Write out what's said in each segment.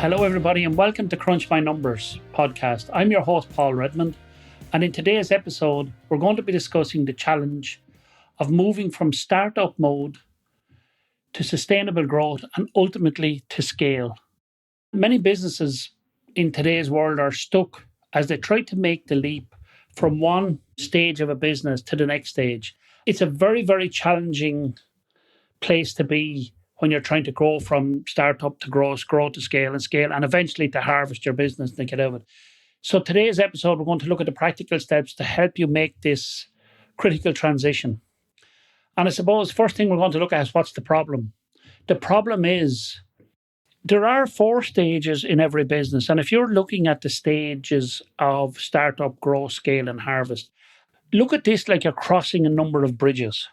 Hello, everybody, and welcome to Crunch My Numbers podcast. I'm your host, Paul Redmond, and in today's episode, we're going to be discussing the challenge of moving from startup mode to sustainable growth and ultimately to scale. Many businesses in today's world are stuck as they try to make the leap from one stage of a business to the next stage. It's a very, very challenging place to be when you're trying to grow from startup to growth, grow to scale, and eventually to harvest your business and get out of it. So today's episode, we're going to look at the practical steps to help you make this critical transition. And I suppose first thing we're going to look at is what's the problem. The problem is there are 4 stages in every business. And if you're looking at the stages of startup, growth, scale, and harvest, look at this like you're crossing a number of bridges.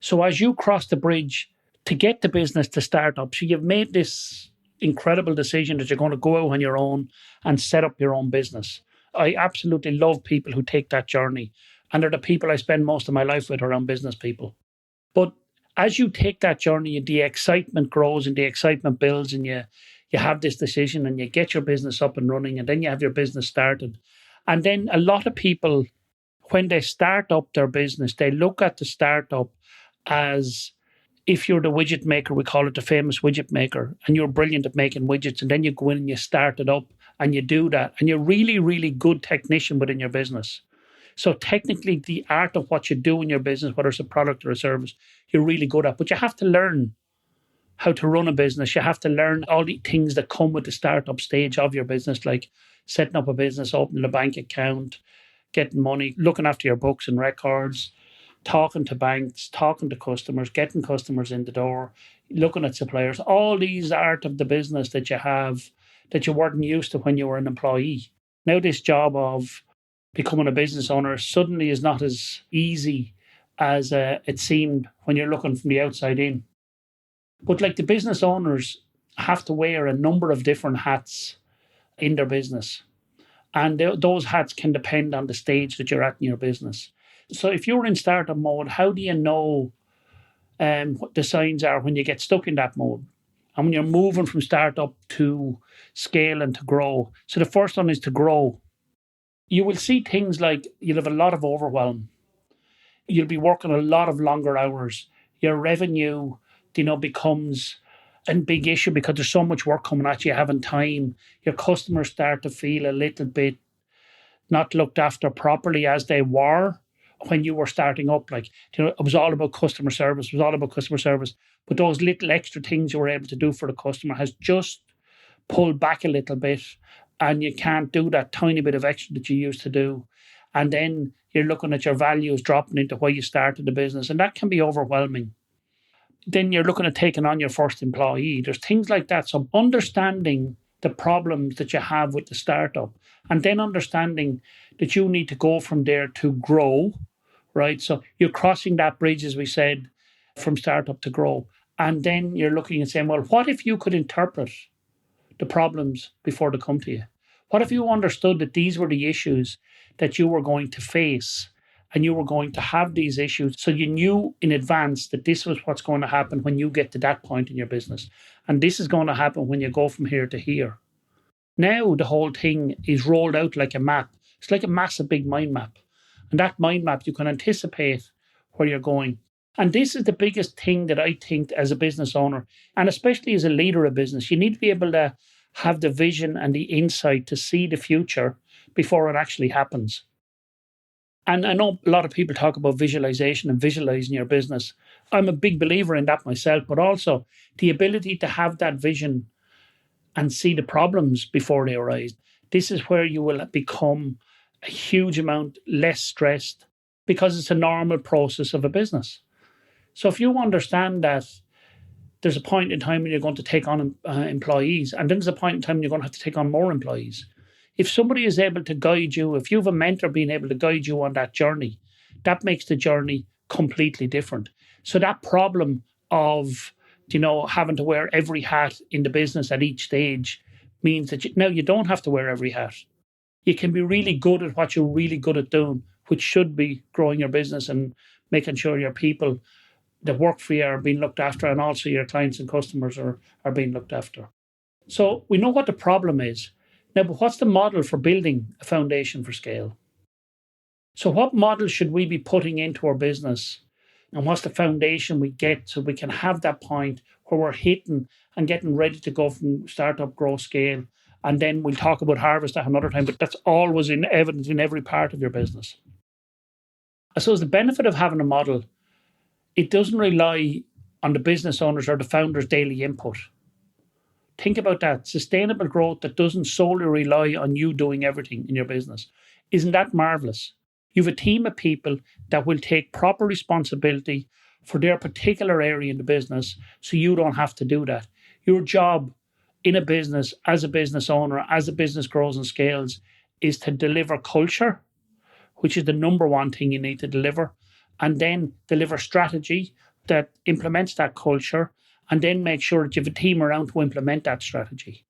So as you cross the bridge to get the business to start up, so you've made this incredible decision that you're going to go out on your own and set up your own business. I absolutely love people who take that journey. And they're the people I spend most of my life with around business people. But as you take that journey, the excitement grows and the excitement builds, and you have this decision and you get your business up and running, and then you have your business started. And then a lot of people, when they start up their business, they look at the startup as if you're the widget maker, we call it the famous widget maker, and you're brilliant at making widgets, and then you go in and you start it up and you do that, and you're really, really good technician within your business. So technically, the art of what you do in your business, whether it's a product or a service, you're really good at. But you have to learn how to run a business. You have to learn all the things that come with the startup stage of your business, like setting up a business, opening a bank account, getting money, looking after your books and records, talking to banks, talking to customers, getting customers in the door, looking at suppliers, all these art of the business that you have that you weren't used to when you were an employee. Now this job of becoming a business owner suddenly is not as easy as it seemed when you're looking from the outside in. But like the business owners have to wear a number of different hats in their business. And those hats can depend on the stage that you're at in your business. So if you're in startup mode, how do you know what the signs are when you get stuck in that mode? And when you're moving from startup to scale and to grow. So the first one is to grow. You will see things like you'll have a lot of overwhelm. You'll be working a lot of longer hours. Your revenue, becomes a big issue because there's so much work coming at you, having time. Your customers start to feel a little bit not looked after properly as they were when you were starting up. It was all about customer service. But those little extra things you were able to do for the customer has just pulled back a little bit, and you can't do that tiny bit of extra that you used to do. And then you're looking at your values dropping into why you started the business, and that can be overwhelming. Then you're looking at taking on your first employee. There's things like that. So understanding the problems that you have with the startup, and then understanding that you need to go from there to grow, right? So you're crossing that bridge, as we said, from startup to grow. And then you're looking and saying, well, what if you could interpret the problems before they come to you? What if you understood that these were the issues that you were going to face, and you were going to have these issues, so you knew in advance that this was what's going to happen when you get to that point in your business, and this is going to happen when you go from here to here. Now the whole thing is rolled out like a map. It's like a massive big mind map, and that mind map, you can anticipate where you're going. And this is the biggest thing that I think as a business owner, and especially as a leader of business, you need to be able to have the vision and the insight to see the future before it actually happens. And I know a lot of people talk about visualization and visualizing your business. I'm a big believer in that myself, but also the ability to have that vision and see the problems before they arise. This is where you will become a huge amount less stressed, because it's a normal process of a business. So if you understand that there's a point in time when you're going to take on employees, and then there's a point in time when you're going to have to take on more employees. If somebody is able to guide you, if you have a mentor being able to guide you on that journey, that makes the journey completely different. So that problem of, having to wear every hat in the business at each stage means that now you don't have to wear every hat. You can be really good at what you're really good at doing, which should be growing your business and making sure your people that work for you are being looked after, and also your clients and customers are being looked after. So we know what the problem is. Now, but what's the model for building a foundation for scale? So, what model should we be putting into our business? And what's the foundation we get so we can have that point where we're hitting and getting ready to go from startup, growth, scale? And then we'll talk about harvest at another time, but that's always in evidence in every part of your business. I suppose the benefit of having a model, it doesn't rely on the business owners or the founders' daily input. Think about that. Sustainable growth that doesn't solely rely on you doing everything in your business. Isn't that marvelous? You have a team of people that will take proper responsibility for their particular area in the business so you don't have to do that. Your job in a business, as a business owner, as the business grows and scales, is to deliver culture, which is the number one thing you need to deliver, and then deliver strategy that implements that culture, and then make sure that you have a team around to implement that strategy.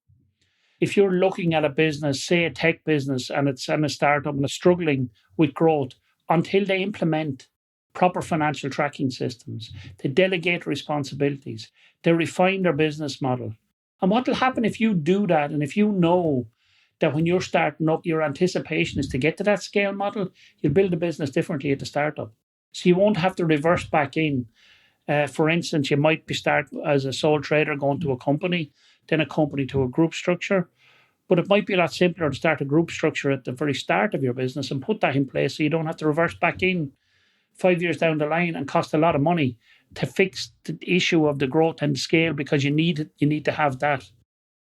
If you're looking at a business, say a tech business, and it's a startup and it's struggling with growth, until they implement proper financial tracking systems, they delegate responsibilities, they refine their business model. And what will happen if you do that, and if you know that when you're starting up, your anticipation is to get to that scale model, you'll build a business differently at the startup. So you won't have to reverse back in. For instance, you might be start as a sole trader going to a company, then a company to a group structure. But it might be a lot simpler to start a group structure at the very start of your business and put that in place so you don't have to reverse back in 5 years down the line and cost a lot of money to fix the issue of the growth and scale, because you need to have that.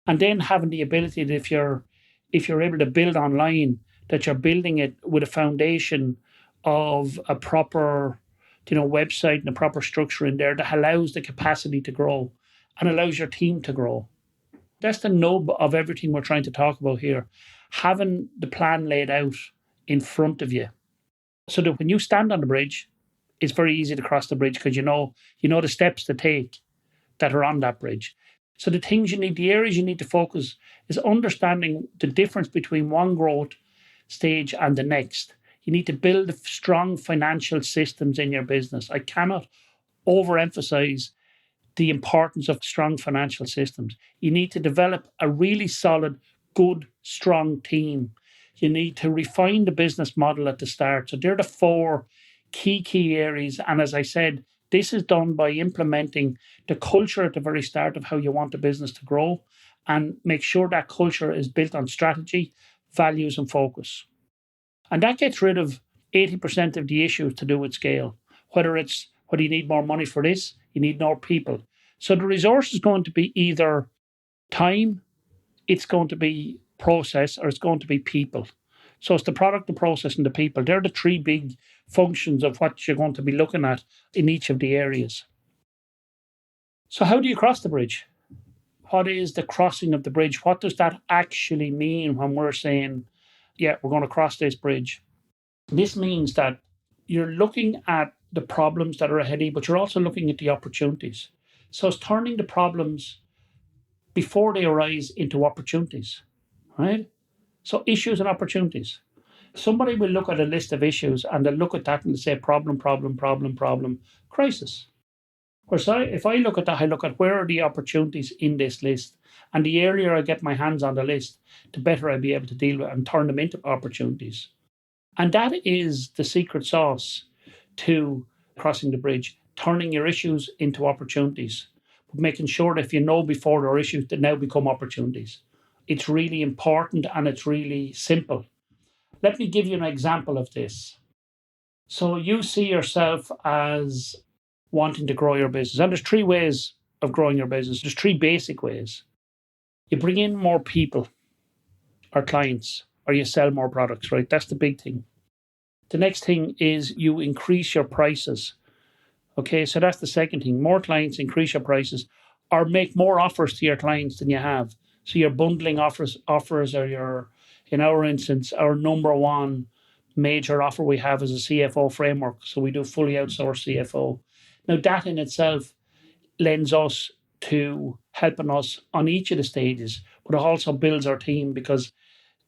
And then having the ability that if you're able to build online, that you're building it with a foundation of a proper website and a proper structure in there that allows the capacity to grow and allows your team to grow. That's the nub of everything we're trying to talk about here. Having the plan laid out in front of you so that when you stand on the bridge, it's very easy to cross the bridge because you know the steps to take that are on that bridge. So the areas you need to focus is understanding the difference between one growth stage and the next. You need to build strong financial systems in your business. I cannot overemphasize the importance of strong financial systems. You need to develop a really solid, good, strong team. You need to refine the business model at the start. So they're the four key areas. And as I said, this is done by implementing the culture at the very start of how you want the business to grow, and make sure that culture is built on strategy, values, and focus. And that gets rid of 80% of the issues to do with scale, whether you need more money for this, you need more people. So the resource is going to be either time, it's going to be process, or it's going to be people. So it's the product, the process, and the people. They're the three big functions of what you're going to be looking at in each of the areas. So how do you cross the bridge? What is the crossing of the bridge? What does that actually mean when we're saying, yeah, we're going to cross this bridge? This means that you're looking at the problems that are ahead of you, but you're also looking at the opportunities. So it's turning the problems before they arise into opportunities, right? So issues and opportunities. Somebody will look at a list of issues and they'll look at that and say problem, crisis. Whereas if I look at that, I look at where are the opportunities in this list. And the earlier I get my hands on the list, the better I'll be able to deal with and turn them into opportunities. And that is the secret sauce to crossing the bridge, turning your issues into opportunities, but making sure that if you know before there are issues that now become opportunities. It's really important and it's really simple. Let me give you an example of this. So you see yourself as wanting to grow your business. And there's three ways of growing your business. There's three basic ways. You bring in more people or clients, or you sell more products, right? That's the big thing. The next thing is you increase your prices. Okay, so that's the second thing. More clients, increase your prices, or make more offers to your clients than you have. So you're bundling offers are in our instance, our number one major offer we have is a CFO framework. So we do fully outsourced CFO. Now that in itself lends us to helping us on each of the stages, but it also builds our team, because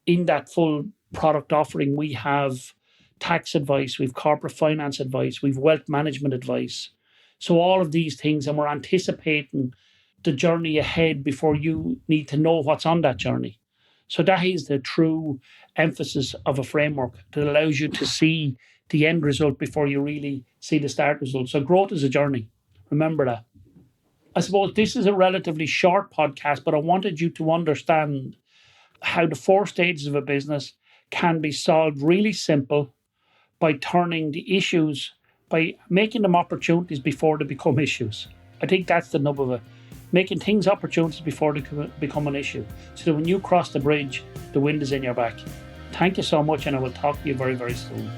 in that full product offering, we have tax advice, we've corporate finance advice, we've wealth management advice. So all of these things, and we're anticipating the journey ahead before you need to know what's on that journey. So that is the true emphasis of a framework that allows you to see the end result before you really see the start result. So growth is a journey. Remember that. I suppose this is a relatively short podcast, but I wanted you to understand how the 4 stages of a business can be solved really simple by turning the issues, by making them opportunities before they become issues. I think that's the nub of it. Making things opportunities before they become an issue. So that when you cross the bridge, the wind is in your back. Thank you so much, and I will talk to you very, very soon.